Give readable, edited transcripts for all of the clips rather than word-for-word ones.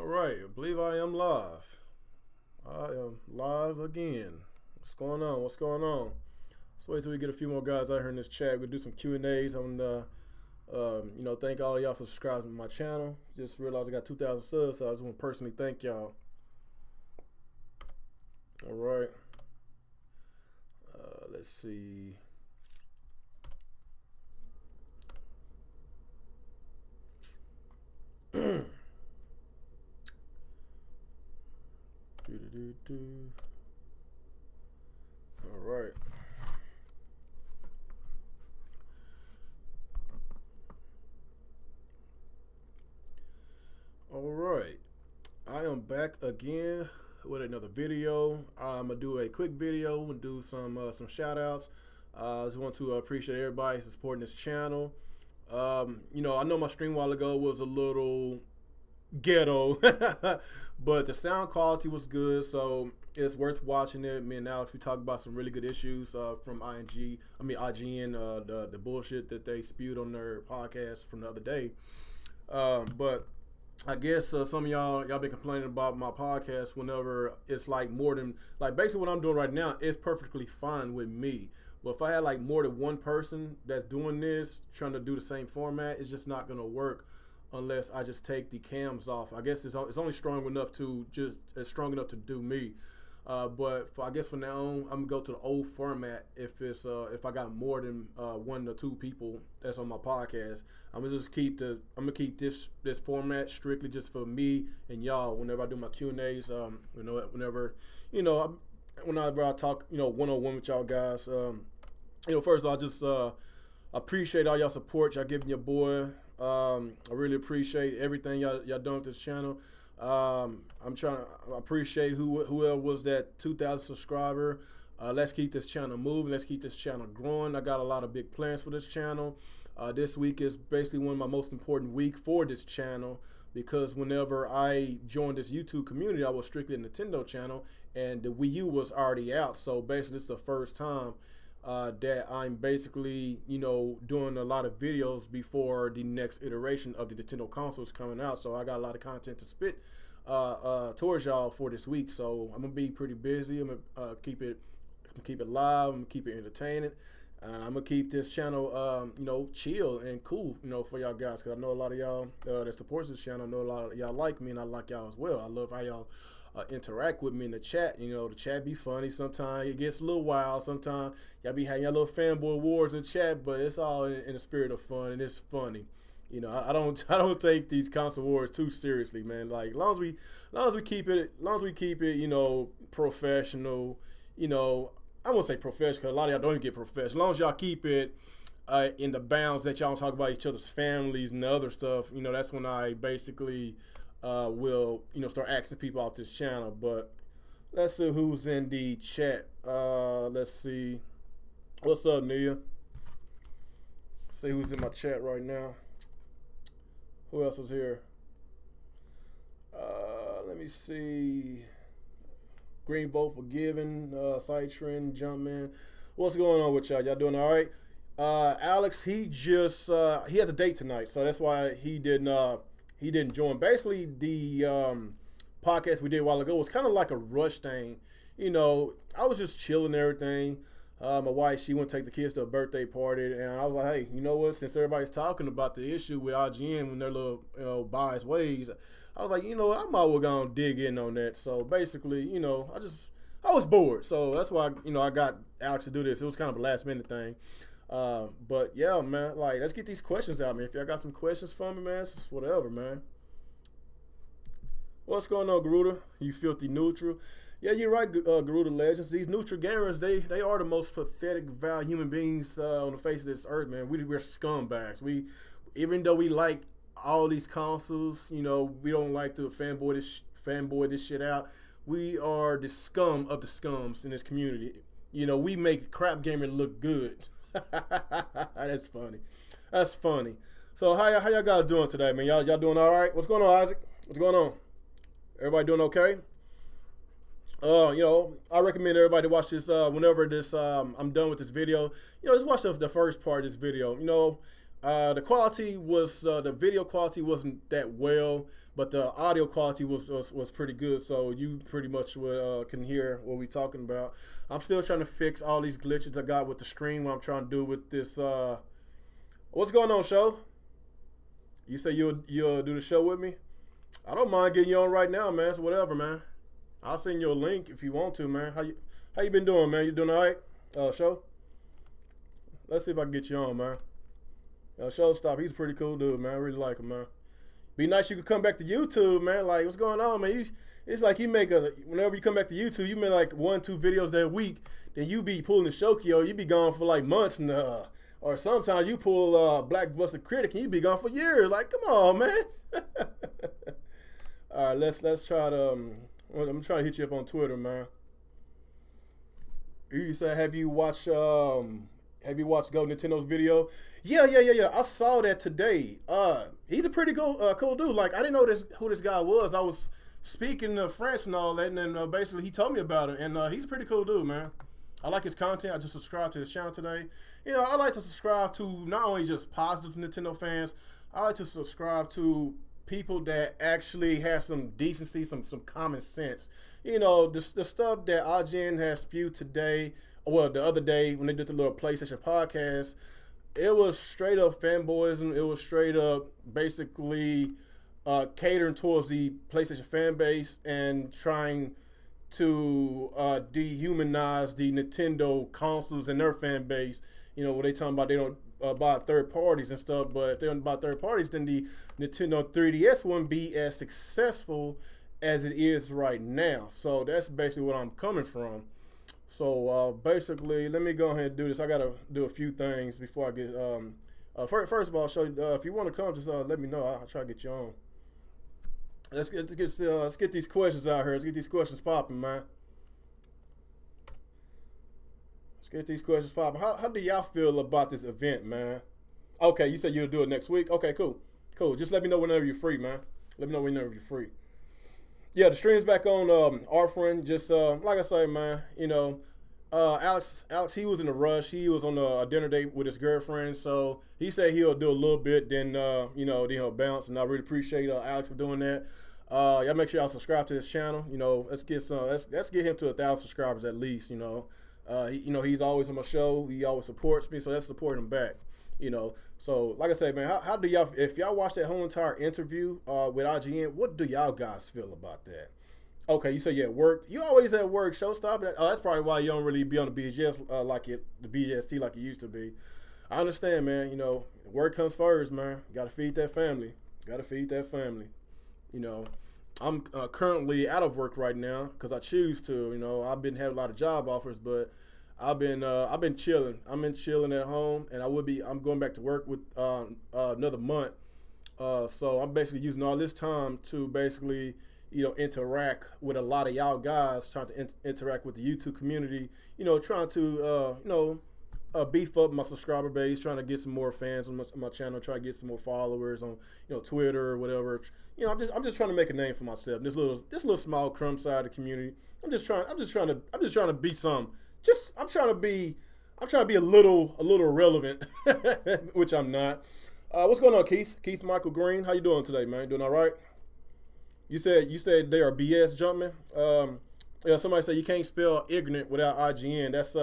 right, I believe I am live. I am live again. What's going on? What's going on? Let's wait till we get a few more guys out here in this chat. We'll do some Q&As. Thank all of y'all for subscribing to my channel. Just realized I got 2,000 subs, so I just want to personally thank y'all. All right. Let's see. All right. All right. I am back again with another video. I'm gonna do a quick video and do some shout outs. I just want to appreciate everybody supporting this channel. I know my stream a while ago was a little ghetto, but the sound quality was good, so it's worth watching it. Me and Alex, we talked about some really good issues from IGN, the bullshit that they spewed on their podcast from the other day. But I guess some of y'all been complaining about my podcast whenever it's like more than, like, basically what I'm doing right now is perfectly fine with me. But if I had like more than one person that's doing this, trying to do the same format, it's just not gonna work unless I just take the cams off. I guess it's only strong enough to do me. But I guess from now on, I'm gonna go to the old format. If I got more than one or two people that's on my podcast, I'm gonna keep this format strictly just for me and y'all. Whenever I do my Q&As, whenever I talk, one-on-one with y'all guys. First of all, I just appreciate all y'all support y'all giving your boy. I really appreciate everything y'all doing with this channel. I appreciate whoever was that 2,000 subscriber. Let's keep this channel moving. Let's keep this channel growing. I got a lot of big plans for this channel. This week is basically one of my most important weeks for this channel, because whenever I joined this YouTube community, I was strictly a Nintendo channel, and the Wii U was already out. So basically, this is the first time that I'm basically, doing a lot of videos before the next iteration of the Nintendo console is coming out. So I got a lot of content to spit towards y'all for this week. So I'm gonna be pretty busy. I'm gonna keep it live. I'm gonna keep it entertaining, and I'm gonna keep this channel, chill and cool, for y'all guys. Cause I know a lot of y'all that supports this channel. I know a lot of y'all like me, and I like y'all as well. I love how y'all interact with me in the chat. The chat be funny sometimes. It gets a little wild sometimes. Y'all be having your little fanboy wars in chat, but it's all in the spirit of fun, and it's funny. I don't take these console wars too seriously, man. Like, as long as we keep it, professional. I won't say professional, because a lot of y'all don't even get professional. As long as y'all keep it in the bounds that y'all don't talk about each other's families and the other stuff, that's when I basically will start asking people off this channel. But let's see who's in the chat. Let's see. What's up, Nia? See who's in my chat right now. Who else is here? Let me see. Green vote for giving. Side trend, Jumpman. What's going on with y'all? Y'all doing all right? Alex, he just he has a date tonight, so that's why he didn't join. Basically, the podcast we did a while ago was kind of like a rush thing. I was just chilling and everything. My wife, she went to take the kids to a birthday party, and I was like, hey, you know what? Since everybody's talking about the issue with IGN when their little biased ways, I was like, I might well go and dig in on that. So basically, I was bored. So that's why, I got Alex to do this. It was kind of a last minute thing. But yeah, man, like, let's get these questions out, man. If y'all got some questions for me, man, it's just whatever, man. What's going on, Garuda? You filthy neutral. Yeah, you're right, Garuda Legends. These neutral gamers, they are the most pathetic, vile human beings on the face of this earth, man. We're scumbags. Even though we like all these consoles, we don't like to fanboy this shit out. We are the scum of the scums in this community. We make crap gaming look good. That's funny. That's funny. So how y'all guys doing today, man? Y'all doing all right? What's going on, Isaac? What's going on? Everybody doing okay? I recommend everybody watch this whenever I'm done with this video. Just watch the first part of this video. The quality was the video quality wasn't that well, but the audio quality was pretty good. So you pretty much can hear what we talking about. I'm still trying to fix all these glitches I got with the stream. What I'm trying to do with this. What's going on, show? You say you'll do the show with me? I don't mind getting you on right now, man. So whatever, man. I'll send you a link if you want to, man. How you been doing, man? You doing all right? Show? Let's see if I can get you on, man. Showstop, he's a pretty cool dude, man. I really like him, man. Be nice you could come back to YouTube, man. Like, what's going on, man? It's like whenever you come back to YouTube, you make like 1-2 videos that week. Then you be pulling the Shokyo. You be gone for like months, and or sometimes you pull Black Busted Critic, and you be gone for years. Like, come on, man. All right, let's try to. I'm trying to hit you up on Twitter, man. You said, have you watched Go Nintendo's video? Yeah. I saw that today. He's a pretty cool dude. Like, I didn't know who this guy was. I was speaking French and all that, and then basically he told me about it. And he's a pretty cool dude, man. I like his content. I just subscribed to his channel today. You know, I like to subscribe to not only just positive Nintendo fans. I like to subscribe to people that actually have some decency, some common sense. You know, the stuff that IGN has spewed today, well, the other day when they did the little PlayStation podcast, it was straight up fanboyism. It was straight up basically catering towards the PlayStation fan base and trying to dehumanize the Nintendo consoles and their fan base. You know, what they talking about, they don't buy third parties and stuff, but if they don't buy third parties, then the Nintendo 3DS wouldn't be as successful as it is right now. So that's basically what I'm coming from. So basically, let me go ahead and do this. I gotta do a few things before I get. First of all, show you, if you want to come, just let me know. I'll try to get you on. Let's get these questions out here. Let's get these questions popping, man. Let's get these questions popping. How do y'all feel about this event, man? Okay, you said you'll do it next week. Okay, cool. Just let me know whenever you're free, man. Let me know whenever you're free. Yeah, the stream's back on our friend. Just like I say, man, you know, Alex, he was in a rush. He was on a dinner date with his girlfriend, so he said he'll do a little bit, then you know, then he'll bounce. And I really appreciate Alex for doing that. Y'all make sure y'all subscribe to his channel. You know, let's get him to 1,000 subscribers at least. You know, he's always on my show. He always supports me, so let's support him back. You know, so like I say, man, how do y'all, if y'all watch that whole entire interview with IGN, what do y'all guys feel about that? Okay, you say you at work. You always at work. Showstop. Oh, that's probably why you don't really be on the BGS the BGST like it used to be. I understand, man. You know, work comes first, man. Got to feed that family. You know, I'm currently out of work right now because I choose to. You know, I've been having a lot of job offers, but I've been chilling. I've been chilling at home, and I'm going back to work with another month. So I'm basically using all this time to basically, you know, interact with a lot of y'all guys, trying to interact with the YouTube community. You know, trying to beef up my subscriber base, trying to get some more fans on my channel, try to get some more followers on, you know, Twitter or whatever. You know, I'm just trying to make a name for myself. This little small crumb side of the community. I'm just trying to be some. I'm trying to be a little relevant, which I'm not. What's going on, Keith? Keith Michael Green, how you doing today, man? Doing all right? You said they are BS jumping. Yeah, somebody said you can't spell ignorant without IGN. That's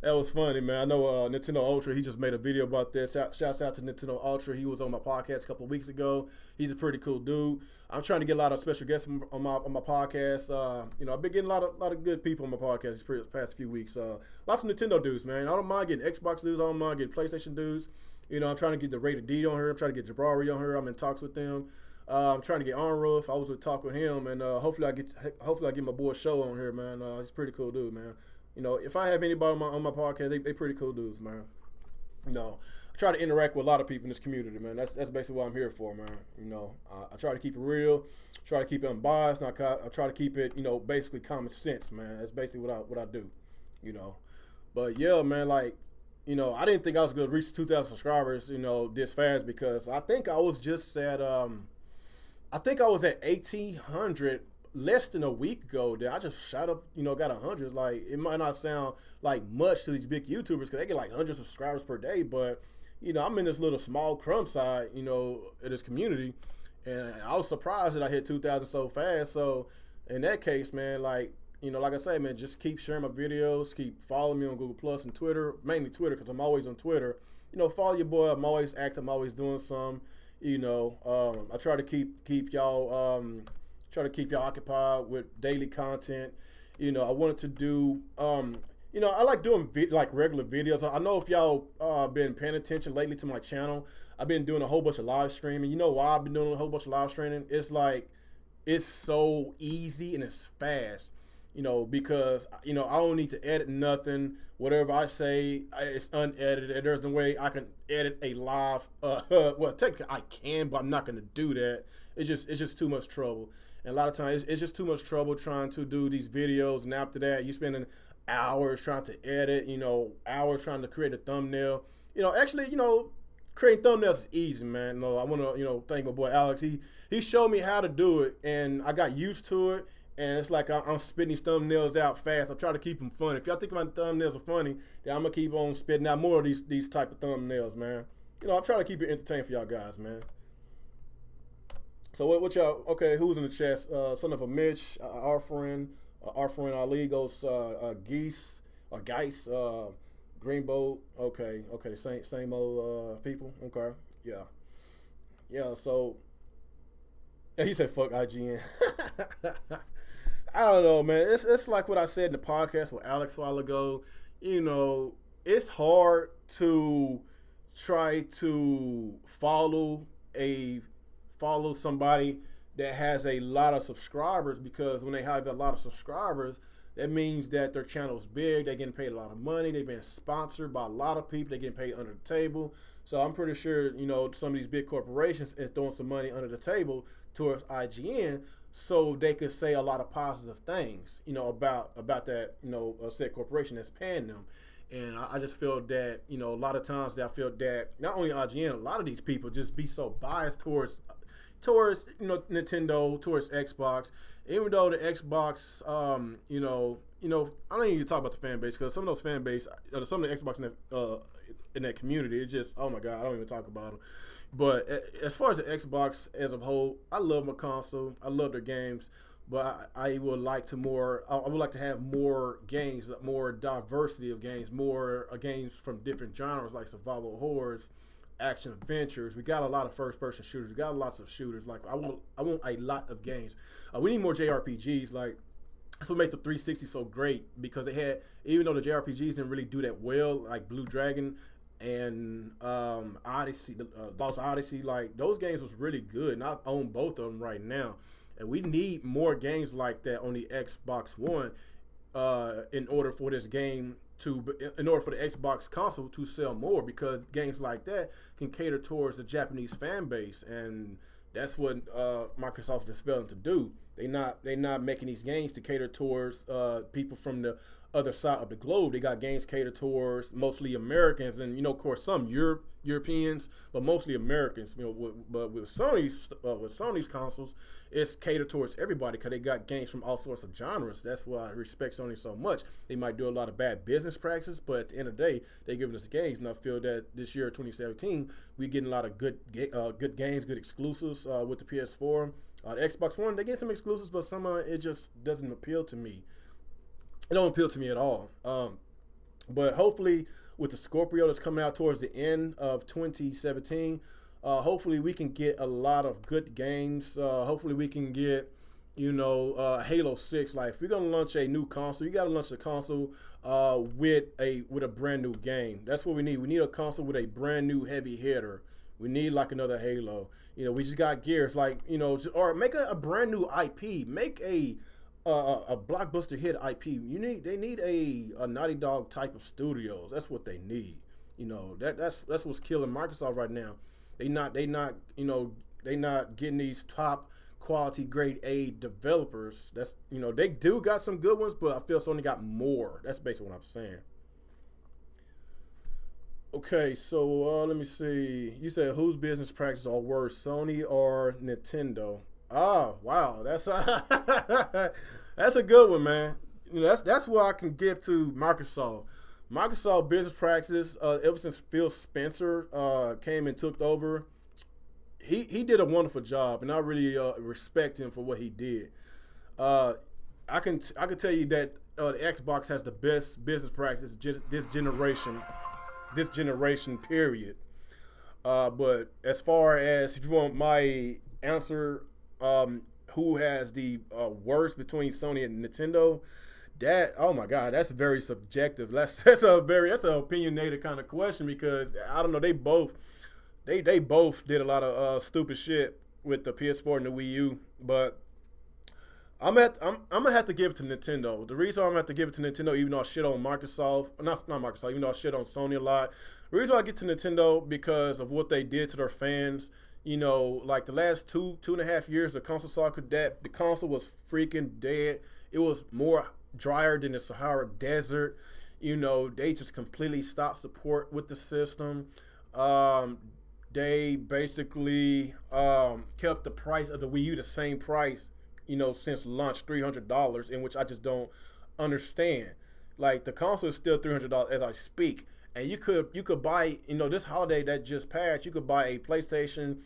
that was funny, man. I know Nintendo Ultra. He just made a video about this. Shouts out to Nintendo Ultra. He was on my podcast a couple of weeks ago. He's a pretty cool dude. I'm trying to get a lot of special guests on my podcast. You know, I've been getting a lot of good people on my podcast these past few weeks. Lots of Nintendo dudes, man. I don't mind getting Xbox dudes. I don't mind getting PlayStation dudes. You know, I'm trying to get the Rated D on here. I'm trying to get Jabari on here. I'm in talks with them. I'm trying to get Onruff. I was with talk with him, and hopefully I get my boy Show on here, man. He's a pretty cool dude, man. You know, if I have anybody on my podcast, they pretty cool dudes, man. You know, I try to interact with a lot of people in this community, man. That's basically what I'm here for, man. You know, I try to keep it real, try to keep it unbiased, and I try to keep it, you know, basically common sense, man. That's basically what I do, you know. But yeah, man, like, you know, I didn't think I was gonna reach 2,000 subscribers, you know, this fast, because I think I was just at I think I was at 1,800 less than a week ago. That I just shot up, you know, got 100. Like, it might not sound like much to these big YouTubers because they get like hundreds of subscribers per day, but I'm in this little small crumb side, of this community, and I was surprised that I hit 2,000 so fast. So in that case, man, like I say, man, just keep sharing my videos, keep following me on Google Plus and Twitter, mainly Twitter because I'm always on Twitter. Follow your boy. I'm always active. I'm always doing some. I try to keep y'all occupied with daily content. I wanted to do I like doing like regular videos. I know if y'all been paying attention lately to my channel, I've been doing a whole bunch of live streaming. You know why I've been doing a whole bunch of live streaming? It's like it's so easy and it's fast. Because I don't need to edit nothing. Whatever I say, it's unedited. And there's no way I can edit a live. Well, technically I can, but I'm not going to do that. It's just too much trouble. And a lot of times it's just too much trouble trying to do these videos. And after that, you spending hours trying to edit. Hours trying to create a thumbnail. Actually, creating thumbnails is easy, man. I want to thank my boy Alex. He showed me how to do it, and I got used to it. And it's like I'm spitting these thumbnails out fast. I'm trying to keep them funny. If y'all think my thumbnails are funny, then I'm going to keep on spitting out more of these type of thumbnails, man. I'm trying to keep it entertaining for y'all guys, man. So what y'all, okay, who's in the chat? Son of a Mitch, our friend Ali goes Geese, or Geis, Greenbow. Okay, same old people. Okay, yeah. So he said fuck IGN. I don't know, man. It's like what I said in the podcast with Alex a while ago. It's hard to try to follow somebody that has a lot of subscribers, because when they have a lot of subscribers, that means that their channel is big. They're getting paid a lot of money. They've been sponsored by a lot of people. They're getting paid under the table. So I'm pretty sure, some of these big corporations is throwing some money under the table towards IGN, so they could say a lot of positive things, about that, said corporation that's paying them. And I just feel that, a lot of times that I feel that not only IGN, a lot of these people just be so biased towards Nintendo, towards Xbox, even though the Xbox, I don't even talk about the fan base, because some of those fan base, some of the Xbox in that community, it's just, oh my God, I don't even talk about them. But as far as the Xbox as a whole, I love my console. I love their games, but I would like to have more games, more diversity of games, more games from different genres like survival horrors, action adventures. We got a lot of first-person shooters. We got lots of shooters. Like I want a lot of games. We need more JRPGs. Like that's what made the 360 so great, because they had, even though the JRPGs didn't really do that well, like Blue Dragon and Odyssey, Lost Odyssey, like those games was really good, and I own both of them right now. And we need more games like that on the Xbox One in order for the Xbox console to sell more, because games like that can cater towards the Japanese fan base, and that's what Microsoft is failing to do. They not making these games to cater towards people from the other side of the globe. They got games catered towards mostly Americans, and of course some Europeans, but mostly Americans. But with Sony's consoles, it's catered towards everybody, because they got games from all sorts of genres. That's why I respect Sony so much. They might do a lot of bad business practices, but at the end of the day, they're giving us games, and I feel that this year, 2017, we're getting a lot of good games, good exclusives with the PS4. The Xbox One, they get some exclusives, but some of it just doesn't appeal to me. It don't appeal to me at all. But hopefully, with the Scorpio that's coming out towards the end of 2017, hopefully we can get a lot of good games. Hopefully we can get, Halo 6. Like, if we're gonna launch a new console, you gotta launch the console with a brand new game. That's what we need. We need a console with a brand new heavy hitter. We need like another Halo. We just got Gears, like, or make a brand new IP. Make a blockbuster hit IP. They need a Naughty Dog type of studios. That's what they need. That's what's killing Microsoft right now. They not getting these top quality grade A developers. That's they do got some good ones, but I feel Sony got more. That's basically what I'm saying. Okay, so let me see. You said whose business practices are worse, Sony or Nintendo? Oh, wow, that's that's a good one, man. That's where I can give to Microsoft. Microsoft business practices, ever since Phil Spencer came and took over, he did a wonderful job, and I really respect him for what he did. Uh, I can tell you that the Xbox has the best business practice this generation period. But as far as if you want my answer, who has the worst between Sony and Nintendo? That, oh my God, that's very subjective. That's an opinionated kind of question, because I don't know, they both did a lot of stupid shit with the PS4 and the Wii U, but I'm gonna have to give it to Nintendo. The reason I'm gonna have to give it to Nintendo, even though I shit on Microsoft, not Microsoft, even though I shit on Sony a lot. The reason why I get to Nintendo, because of what they did to their fans. You know, like the last 2.5 years, the console cycle, that the console was freaking dead. It was more drier than the Sahara Desert. You know, they just completely stopped support with the system. They basically kept the price of the Wii U the same price, you know, since launch, $300, in which I just don't understand. Like, the console is still $300 as I speak, and you could buy, you know, this holiday that just passed, you could buy a PlayStation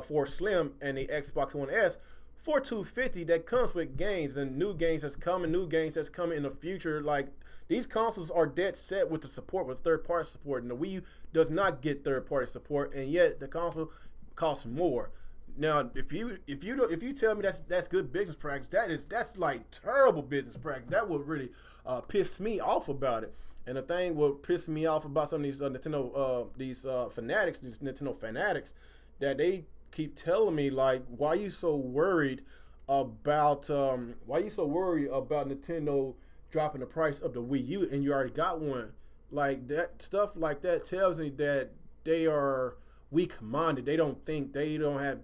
4 Slim and the Xbox One S for $250. That comes with games and new games that's coming in the future. Like, these consoles are dead set with the support, with third-party support, and the Wii U does not get third-party support, and yet the console costs more. Now, if you tell me that's good business practice, that's like terrible business practice. That would really piss me off about it. And the thing what pisses me off about some of these Nintendo these Nintendo fanatics, that they keep telling me, like, why you so worried about Nintendo dropping the price of the Wii U, and you already got one. Like, that stuff like that tells me that they are weak-minded. They don't have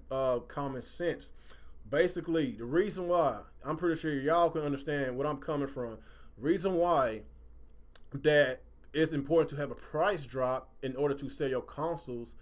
common sense. Basically, the reason why, I'm pretty sure y'all can understand what I'm coming from. The reason why that it's important to have a price drop in order to sell your consoles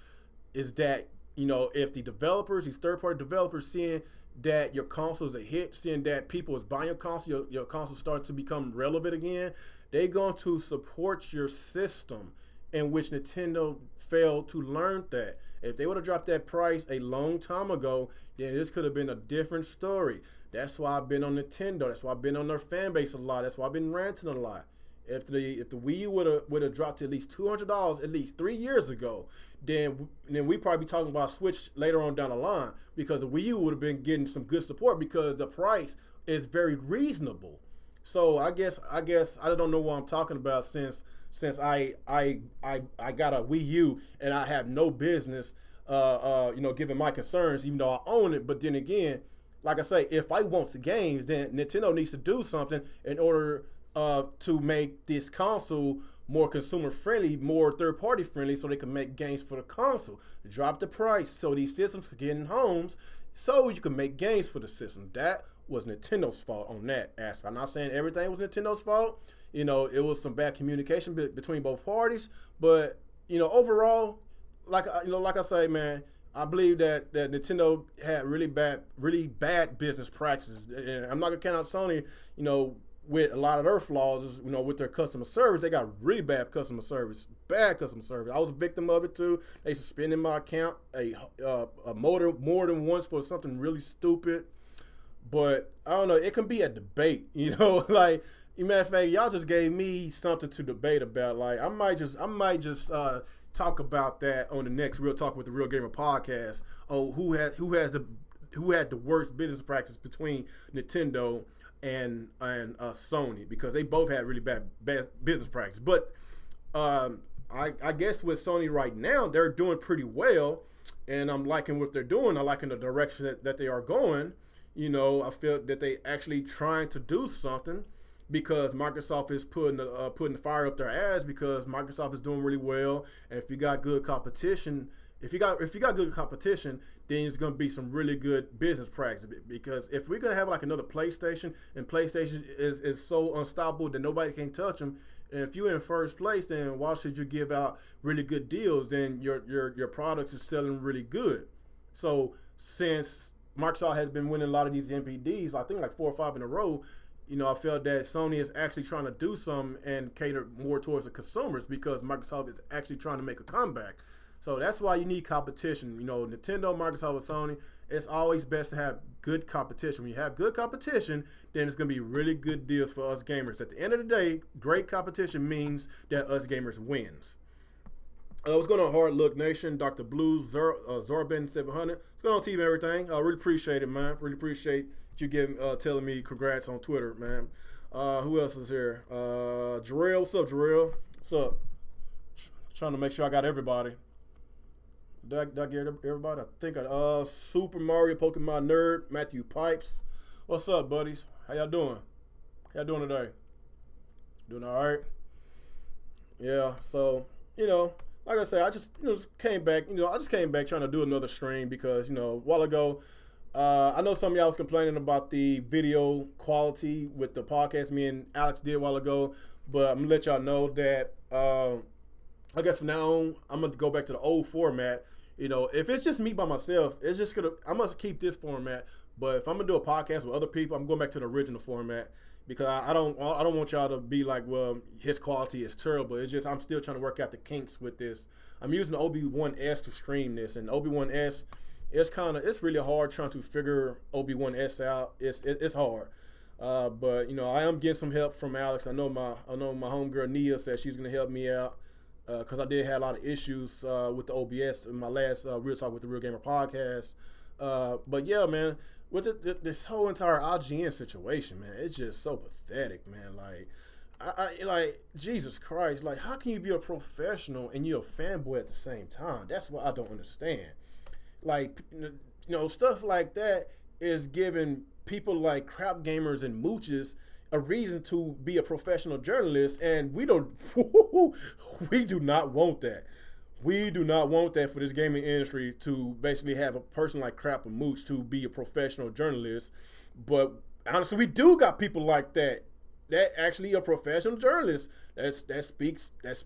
is that, you know, if the developers, these third-party developers, seeing that your console is a hit, seeing that people is buying your console, your console starting to become relevant again, they're going to support your system, in which Nintendo failed to learn that. If they would have dropped that price a long time ago, then this could have been a different story. That's why I've been on Nintendo. That's why I've been on their fan base a lot. That's why I've been ranting a lot. If the Wii U would have dropped to at least $200 at least 3 years ago, then we probably be talking about Switch later on down the line, because the Wii U would have been getting some good support because the price is very reasonable. So I guess I don't know what I'm talking about, since I got a Wii U and I have no business giving my concerns, even though I own it. But then again, like I say, if I want the games, then Nintendo needs to do something in order to make this console more consumer friendly, more third party friendly, so they can make games for the console. Drop the price so these systems can get in homes, so you can make games for the system. That was Nintendo's fault on that aspect. I'm not saying everything was Nintendo's fault. You know, it was some bad communication between both parties, but, you know, overall, like I say, man, I believe that Nintendo had really bad business practices, and I'm not gonna count out Sony, you know, with a lot of their flaws, is, you know, with their customer service. They got really bad customer service. I was a victim of it too. They suspended my account more than once for something really stupid. But I don't know. It can be a debate, you know. Like, matter of fact, y'all just gave me something to debate about. Like, I might just talk about that on the next Real Talk with the Real Gamer podcast. Oh, who had the worst business practice between Nintendo and Sony, because they both had really bad business practice. But I guess with Sony right now, they're doing pretty well, and I'm liking what they're doing. I'm liking the direction that they are going. You know, I feel that they actually trying to do something, because Microsoft is putting the fire up their ass, because Microsoft is doing really well. And if you got good competition, then it's going to be some really good business practice. Because if we're going to have like another PlayStation, and PlayStation is so unstoppable that nobody can touch them, and if you're in first place, then why should you give out really good deals? Then your products is selling really good. So since Microsoft has been winning a lot of these NPDs, I think like 4 or 5 in a row, I felt that Sony is actually trying to do something and cater more towards the consumers because Microsoft is actually trying to make a comeback. So that's why you need competition. Nintendo, Microsoft, and Sony, it's always best to have good competition. When you have good competition, then it's going to be really good deals for us gamers. At the end of the day, great competition means that us gamers wins. What's going on, Hard Look Nation? Dr. Blue, Zorben 700. What's going on, team? Everything. I really appreciate it, man. Really appreciate you telling me congrats on Twitter, man. Who else is here? Jarrell. What's up, Jarrell? What's up? Trying to make sure I got everybody. Did I get everybody? I think Super Mario Pokemon Nerd, Matthew Pipes. What's up, buddies? How y'all doing? How y'all doing today? Doing all right? Yeah, so, like I said, I just came back. I just came back trying to do another stream because, a while ago, I know some of y'all was complaining about the video quality with the podcast me and Alex did a while ago, but I'm going to let y'all know that I guess from now on, I'm going to go back to the old format. If it's just me by myself, I'm going to keep this format. But if I'm going to do a podcast with other people, I'm going back to the original format because I don't want y'all to be like, well, his quality is terrible. It's just I'm still trying to work out the kinks with this. I'm using the OB1S to stream this, and OB1S, it's really hard trying to figure OB1S out. It's hard. But I am getting some help from Alex. I know my homegirl Nia said she's going to help me out. Because I did have a lot of issues with the OBS in my last Real Talk with the Real Gamer podcast. But yeah, man, with this whole entire IGN situation, man, it's just so pathetic, man. Like, I like, Jesus Christ, like, how can you be a professional and you're a fanboy at the same time? That's what I don't understand. Like, stuff like that is giving people like crap gamers and mooches a reason to be a professional journalist, and we do not want that. We do not want that for this gaming industry to basically have a person like Crap and Mooch to be a professional journalist. But honestly, we do got people like that actually are professional journalists that speaks that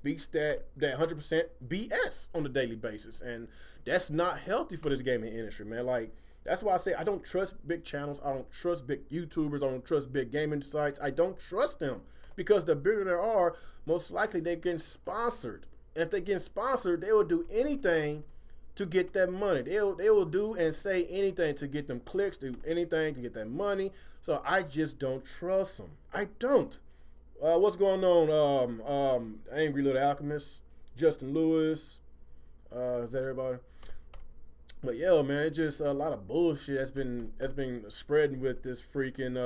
100% BS on a daily basis, and that's not healthy for this gaming industry, man. Like, that's why I say I don't trust big channels. I don't trust big YouTubers. I don't trust big gaming sites. I don't trust them because the bigger they are, most likely they're getting sponsored. And if they get sponsored, they will do anything to get that money. They will do and say anything to get them clicks, do anything to get that money. So I just don't trust them. I don't. What's going on? Angry Little Alchemist, Justin Lewis. Is that everybody? But yeah, man, it's just a lot of bullshit that's been spreading with this freaking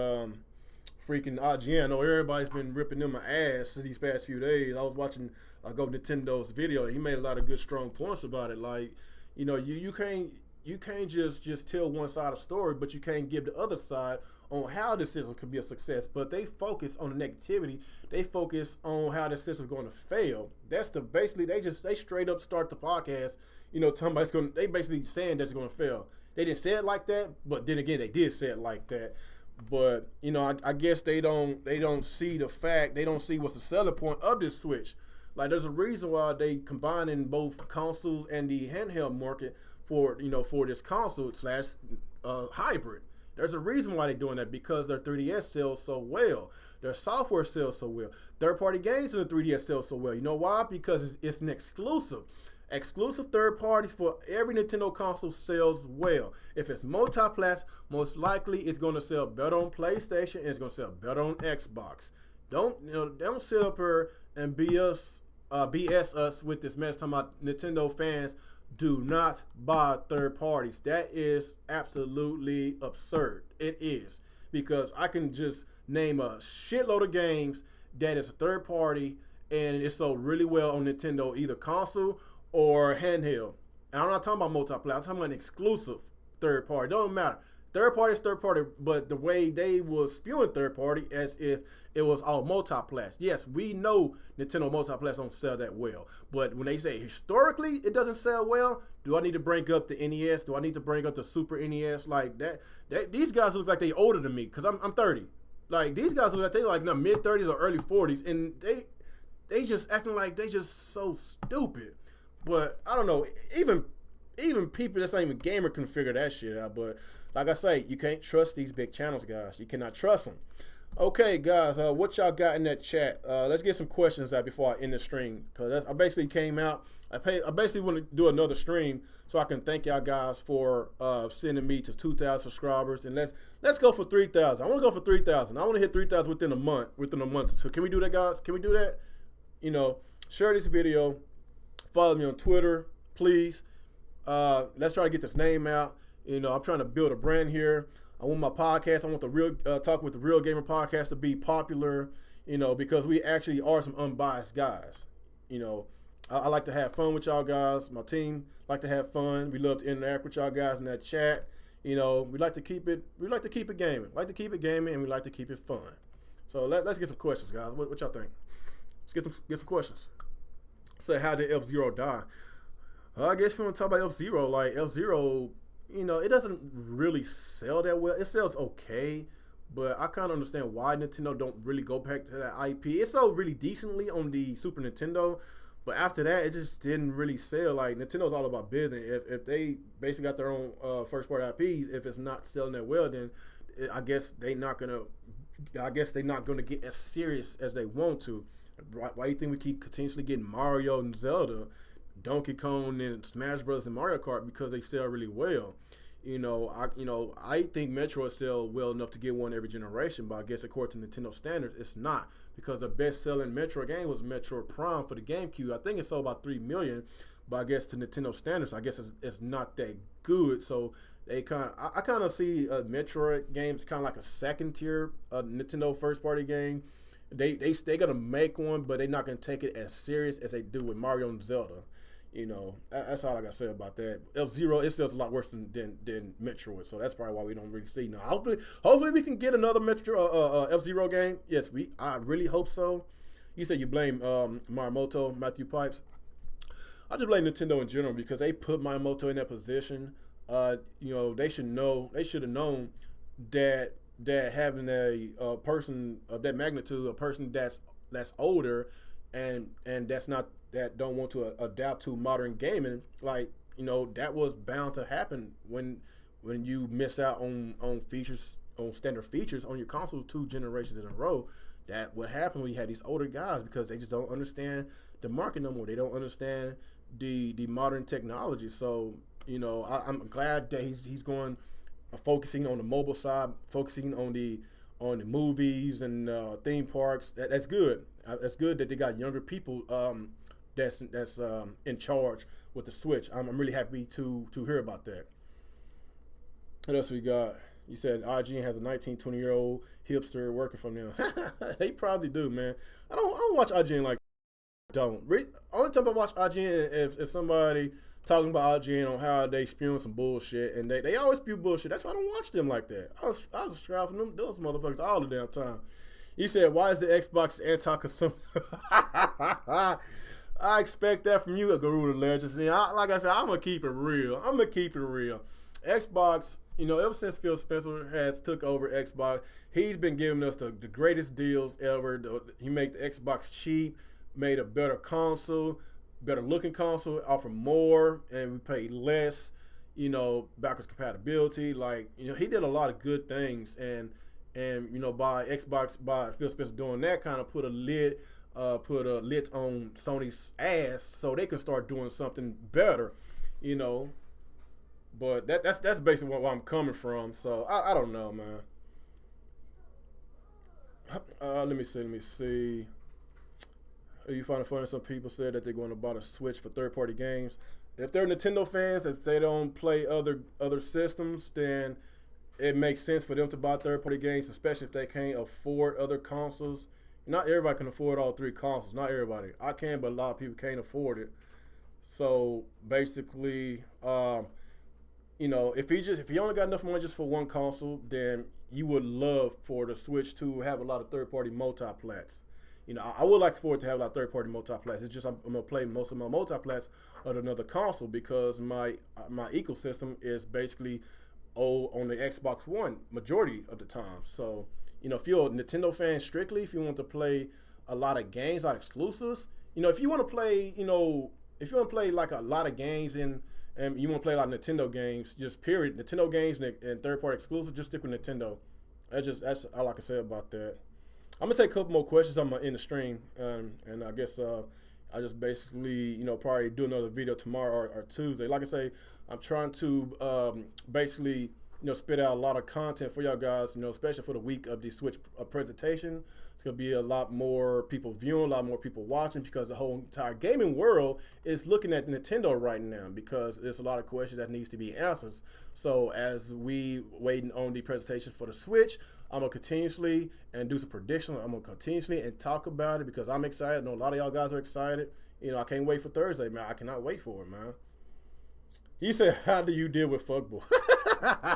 IGN. I know everybody's been ripping them my ass these past few days. I was watching Go Nintendo's video. He made a lot of good, strong points about it. Like, you can't just tell one side of the story, but you can't give the other side on how this system could be a success. But they focus on the negativity. They focus on how the system's going to fail. That's basically they straight up start the podcast. They basically saying that's going to fail. They didn't say it like that, but then again, they did say it like that. But I guess they don't see the fact. They don't see what's the selling point of this Switch. Like, there's a reason why they combining both consoles and the handheld market for this console / hybrid. There's a reason why they're doing that, because their 3DS sells so well. Their software sells so well. Third-party games in the 3DS sell so well. You know why? Because it's an exclusive. Exclusive third parties for every Nintendo console sells well. If it's multi-plat, most likely it's going to sell better on PlayStation and it's going to sell better on Xbox. Don't sit up here and BS us with this mess talking about Nintendo fans do not buy third parties. That is absolutely absurd. It is, because I can just name a shitload of games that is a third party and it's sold really well on Nintendo, either console or handheld. And I'm not talking about multiplayer. I'm talking about an exclusive third party. Don't matter. Third party is third party, but the way they was spewing third party as if it was all multiplats. Yes, we know Nintendo multiplats don't sell that well, but when they say historically it doesn't sell well, do I need to bring up the NES? Do I need to bring up the Super NES? Like that these guys look like they older than me because I'm 30. Like, these guys look like they like in their mid 30s or early 40s, and they just acting like they just so stupid. But I don't know, even people that's not even gamer can figure that shit out. But like I say, you can't trust these big channels, guys. You cannot trust them. Okay, guys, what y'all got in that chat? Let's get some questions out before I end the stream, because I basically came out. I basically want to do another stream so I can thank y'all guys for sending me to 2,000 subscribers, and let's go for 3,000. I want to go for 3,000. I want to hit 3,000 within a month, within a month or two. Can we do that, guys? Can we do that? Share this video. Follow me on Twitter, please. Let's try to get this name out. I'm trying to build a brand here. I want my podcast. I want the real Talk with the Real Gamer podcast to be popular. Because we actually are some unbiased guys. I like to have fun with y'all guys. My team like to have fun. We love to interact with y'all guys in that chat. We like to keep it. We like to keep it gaming. Like to keep it gaming, and we like to keep it fun. So let's get some questions, guys. What y'all think? Let's get some questions. Say, how did F-Zero die? I guess if you want to talk about F-Zero, like F-Zero, it doesn't really sell that well. It sells okay, but I kind of understand why Nintendo don't really go back to that IP. It sold really decently on the Super Nintendo, but after that, it just didn't really sell. Like, Nintendo's all about business. If they basically got their own first-party IPs, if it's not selling that well, then I guess they're not gonna get as serious as they want to. Why do you think we keep continuously getting Mario and Zelda, Donkey Kong and Smash Bros and Mario Kart? Because they sell really well. I think Metroid sell well enough to get one every generation, but I guess according to Nintendo standards, it's not, because the best-selling Metroid game was Metroid Prime for the GameCube. I think it sold about 3 million, but I guess to Nintendo standards, I guess it's not that good. So I kind of see Metroid games kind of like a second-tier Nintendo first-party game. They gonna make one, but they're not gonna take it as serious as they do with Mario and Zelda. That's all I gotta say about that. F-Zero, it sells a lot worse than Metroid, so that's probably why we don't really see. Now, hopefully we can get another F-Zero game. Yes, I really hope so. You said you blame Miyamoto, Matthew Pipes. I just blame Nintendo in general, because they put Miyamoto in that position. They should have known that having a person of that magnitude, a person that's older and that don't want to adapt to modern gaming, that was bound to happen when you miss out on features, on standard features on your console 2 generations in a row. That would happen when you had these older guys, because they just don't understand the market no more. They don't understand the modern technology. So I'm glad that he's going, focusing on the mobile side, focusing on the movies and theme parks. That's good. That's good that they got younger people that's in charge with the Switch. I'm really happy to hear about that. What else we got? You said IGN has a 19, 20-year-old hipster working for them. They probably do, man. I don't watch IGN like that. Only time I watch IGN if somebody talking about IGN on how they spewing some bullshit, and they always spew bullshit. That's why I don't watch them like that. I was subscribed from those motherfuckers all the damn time. He said, why is the Xbox anti-consumer? I expect that from you, Garuda Legends. Like I said, I'm going to keep it real. Xbox, ever since Phil Spencer has took over Xbox, he's been giving us the greatest deals ever. He made the Xbox cheap, made a better console, better looking console, offer more, and we pay less, backwards compatibility. He did a lot of good things, and by Phil Spencer doing that, kind of put a lid on Sony's ass so they can start doing something better, But that's basically where I'm coming from. So I don't know, man. Let me see. You find it funny some people said that they're going to buy a Switch for third-party games. If they're Nintendo fans, if they don't play other systems, then it makes sense for them to buy third-party games, especially if they can't afford other consoles. Not everybody can afford all 3 consoles. Not everybody. I can, but a lot of people can't afford it. So basically, if he only got enough money just for one console, then you would love for the Switch to have a lot of third-party multiplats. I would like for it to have a lot of third-party multiplats. It's just I'm gonna play most of my multiplats on another console, because my ecosystem is basically on the Xbox One majority of the time. So if you're a Nintendo fan strictly, if you want to play a lot of games, a lot of exclusives, if you want to play like a lot of games and you want to play a lot of Nintendo games, just period, Nintendo games and third-party exclusives, just stick with Nintendo. That's all I can say about that. I'm gonna take a couple more questions. I'm in the stream, and I guess I just basically, probably do another video tomorrow or Tuesday. Like I say, I'm trying to basically, spit out a lot of content for y'all guys, especially for the week of the Switch presentation. It's gonna be a lot more people viewing, a lot more people watching, because the whole entire gaming world is looking at Nintendo right now, because there's a lot of questions that needs to be answered. So as we waiting on the presentation for the Switch, I'm gonna continuously and do some predictions. I'm gonna continuously and talk about it, because I'm excited. I know a lot of y'all guys are excited. I can't wait for Thursday, man. I cannot wait for it, man. He said, "How do you deal with fuckboy?"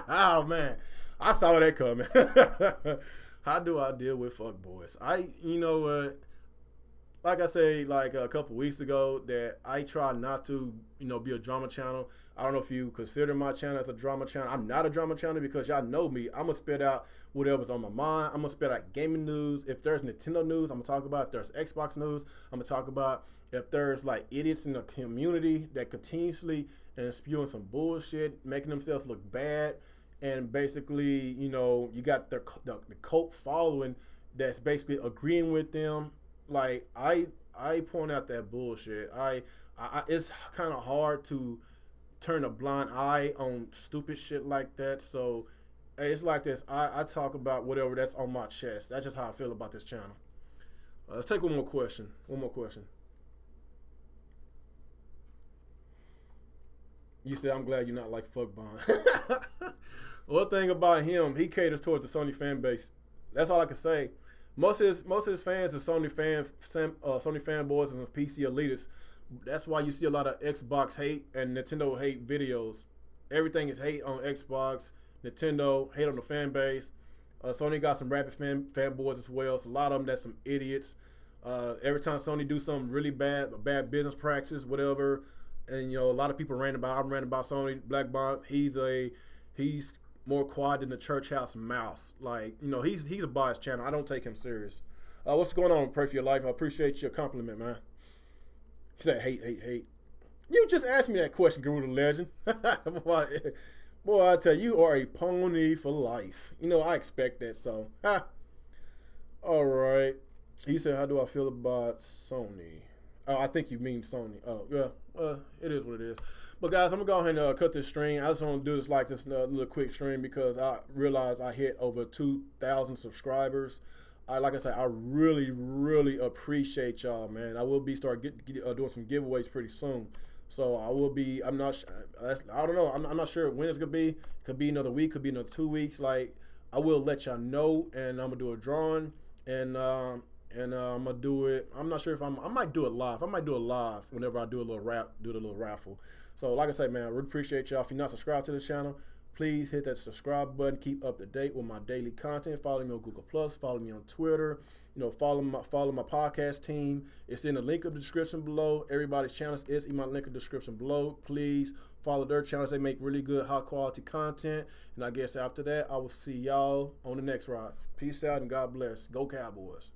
Oh man, I saw that coming. How do I deal with fuckboys? Like I said, like a couple weeks ago, that I try not to, be a drama channel. I don't know if you consider my channel as a drama channel. I'm not a drama channel, because y'all know me. I'm gonna spit out whatever's on my mind. I'm gonna spit out gaming news. If there's Nintendo news, I'm gonna talk about. If there's Xbox news, I'm gonna talk about. If there's like idiots in the community that continuously and spewing some bullshit, making themselves look bad, and basically, you got the cult following that's basically agreeing with them. Like I point out that bullshit. I it's kind of hard to turn a blind eye on stupid shit like that. So it's like this. I talk about whatever that's on my chest. That's just how I feel about this channel. Let's take one more question. You said, "I'm glad you're not like fuck Bond." One thing about him, he caters towards the Sony fan base. That's all I can say. Most of his fans are Sony fanboys and PC elitists. That's why you see a lot of Xbox hate and Nintendo hate videos. Everything is hate on Xbox, Nintendo, hate on the fan base. Sony got some rapid fanboys as well. So a lot of them, that's some idiots. Every time Sony do something really bad, a bad business practice, whatever, and a lot of people I'm ranting about Sony. Black Bond, he's more quiet than the church house mouse. Like, he's a biased channel. I don't take him serious. What's going on? Pray for your life. I appreciate your compliment, man. He said, hate. You just asked me that question, Guru the Legend. Boy, I tell you are a pony for life. I expect that, so. All right. He said, "How do I feel about Sony?" Oh, I think you mean Sony. Oh, yeah. It is what it is. But guys, I'm going to go ahead and cut this stream. I just want to do this little quick stream, because I realized I hit over 2,000 subscribers. Like I said, I really, really appreciate y'all, man. I will be doing some giveaways pretty soon. So I will be, I don't know. I'm not sure when it's going to be. Could be another week, could be another 2 weeks. Like, I will let y'all know, and I'm going to do a drawing, and I'm gonna do it. I'm not sure if I might do it live. I might do it live whenever I do a little raffle. So like I say, man, I really appreciate y'all. If you're not subscribed to this channel, please hit that subscribe button. Keep up to date with my daily content. Follow me on Google Plus. Follow me on Twitter. Follow my podcast team. It's in the link of the description below. Everybody's channels is in my link of the description below. Please follow their channels. They make really good, high quality content. And I guess after that, I will see y'all on the next ride. Peace out and God bless. Go Cowboys.